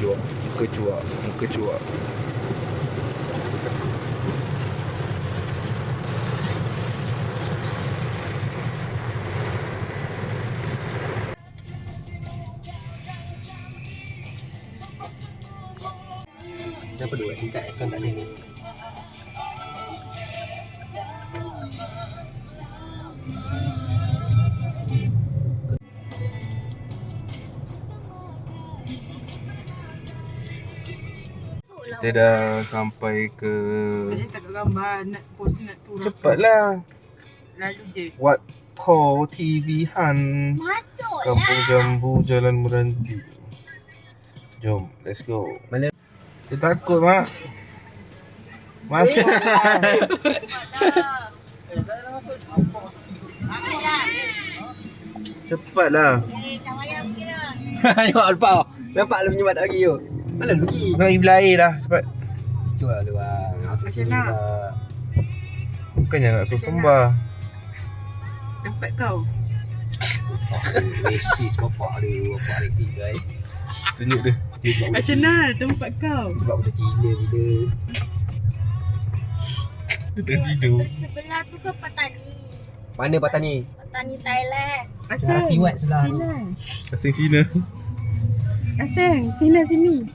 Muka cuak. Kenapa dua tingkat aircon tak boleh ni? Kita dah sampai ke... Saya tak ada gambar nak post nak turun. Cepatlah. Lalu je. Wat Po TV Han. Masuk Kampung Jambu, Jalan Meranti. Jom, let's go. Mana? Dia takut, Mak. Masuk. Cepatlah. Nampak lepas. Nampak lah penyembat tak bagi tu. Mana lu pergi? Nak pergi beli air dah, cepat. Cuba lu bang. Masuk sini Macam nak? lah. Bukannya nak suruh sembah. Dapat kau. Racist bapak dia. Bapak racist guys. Tunjuk dia. Macam mana tempat kau? Sebab budak Cina bila. Dia tertidur. Sebelah tu ke petani? Mana Patani? Petani Thailand. Asal? Tiwat sebelah. Cina. Asing Cina. Asal? Cina sini.